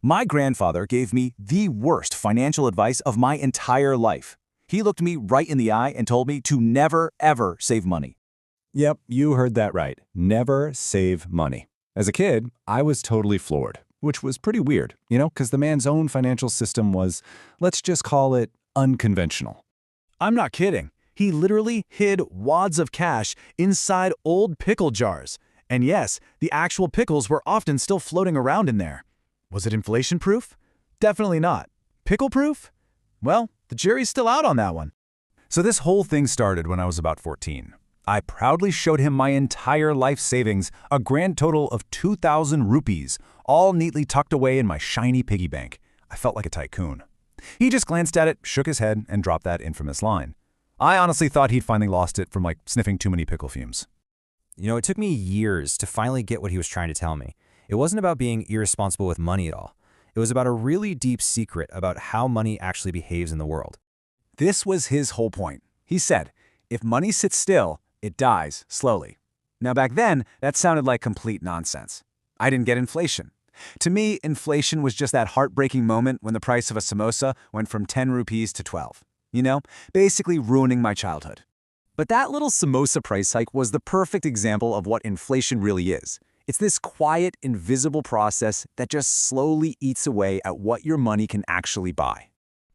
My grandfather gave me the worst financial advice of my entire life. He looked me right in the eye and told me to never, ever save money. Yep, you heard that right. Never save money. As a kid, I was totally floored, which was pretty weird, because the man's own financial system was, let's just call it, unconventional. I'm not kidding. He literally hid wads of cash inside old pickle jars. And yes, the actual pickles were often still floating around in there. Was it inflation-proof? Definitely not. Pickle-proof? Well, the jury's still out on that one. So this whole thing started when I was about 14. I proudly showed him my entire life savings, a grand total of 2,000 rupees, all neatly tucked away in my shiny piggy bank. I felt like a tycoon. He just glanced at it, shook his head, and dropped that infamous line. I honestly thought he'd finally lost it from sniffing too many pickle fumes. It took me years to finally get what he was trying to tell me. It wasn't about being irresponsible with money at all. It was about a really deep secret about how money actually behaves in the world. This was his whole point. He said, if money sits still, it dies slowly. Now back then, that sounded like complete nonsense. I didn't get inflation. To me, inflation was just that heartbreaking moment when the price of a samosa went from 10 rupees to 12. Basically ruining my childhood. But that little samosa price hike was the perfect example of what inflation really is. It's this quiet, invisible process that just slowly eats away at what your money can actually buy.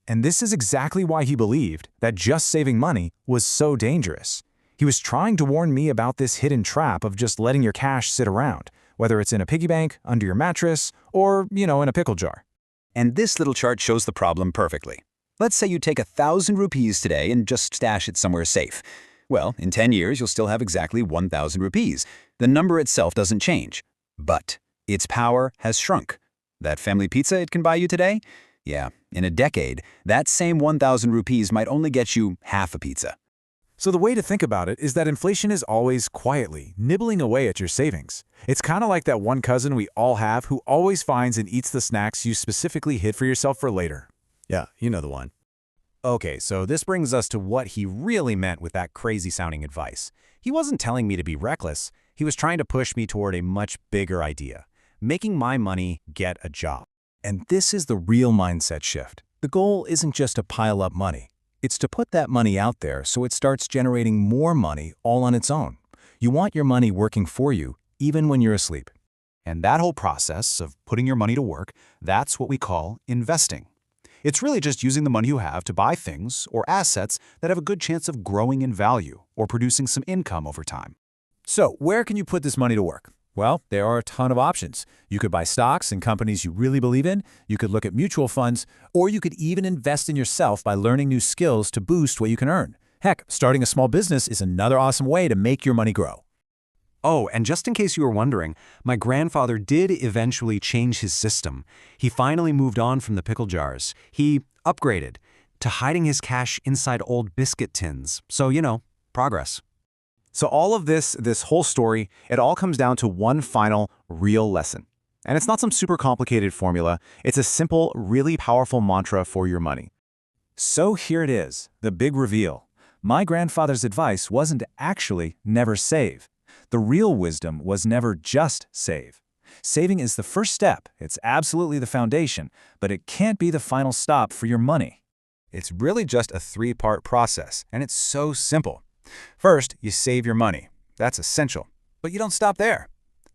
And this is exactly why he believed that just saving money was so dangerous. He was trying to warn me about this hidden trap of just letting your cash sit around, whether it's in a piggy bank, under your mattress, or, in a pickle jar. And this little chart shows the problem perfectly. Let's say you take 1,000 rupees today and just stash it somewhere safe. Well, in 10 years, you'll still have exactly 1,000 rupees. The number itself doesn't change, but its power has shrunk. That family pizza it can buy you today? Yeah, in a decade, that same 1,000 rupees might only get you half a pizza. So the way to think about it is that inflation is always quietly nibbling away at your savings. It's kind of like that one cousin we all have who always finds and eats the snacks you specifically hid for yourself for later. Yeah, you know the one. Okay, so this brings us to what he really meant with that crazy-sounding advice. He wasn't telling me to be reckless. He was trying to push me toward a much bigger idea, making my money get a job. And this is the real mindset shift. The goal isn't just to pile up money. It's to put that money out there so it starts generating more money all on its own. You want your money working for you, even when you're asleep. And that whole process of putting your money to work, that's what we call investing. It's really just using the money you have to buy things or assets that have a good chance of growing in value or producing some income over time. So, where can you put this money to work? Well, there are a ton of options. You could buy stocks in companies you really believe in, you could look at mutual funds, or you could even invest in yourself by learning new skills to boost what you can earn. Heck, starting a small business is another awesome way to make your money grow. Oh, and just in case you were wondering, my grandfather did eventually change his system. He finally moved on from the pickle jars. He upgraded to hiding his cash inside old biscuit tins. So, progress. So all of this whole story, it all comes down to one final real lesson. And it's not some super complicated formula. It's a simple, really powerful mantra for your money. So here it is, the big reveal. My grandfather's advice wasn't actually never save. The real wisdom was never just save. Saving is the first step. It's absolutely the foundation, but it can't be the final stop for your money. It's really just a three-part process, and it's so simple. First, you save your money. That's essential. But you don't stop there.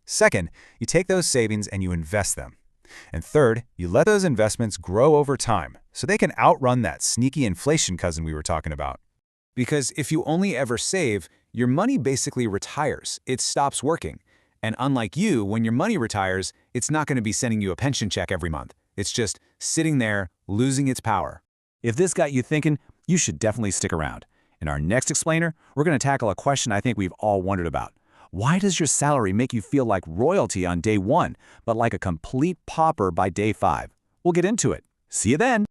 Second, you take those savings and you invest them. And third, you let those investments grow over time so they can outrun that sneaky inflation cousin we were talking about. Because if you only ever save, your money basically retires. It stops working. And unlike you, when your money retires, it's not going to be sending you a pension check every month. It's just sitting there, losing its power. If this got you thinking, you should definitely stick around. In our next explainer, we're going to tackle a question I think we've all wondered about. Why does your salary make you feel like royalty on day 1, but like a complete pauper by day 5? We'll get into it. See you then.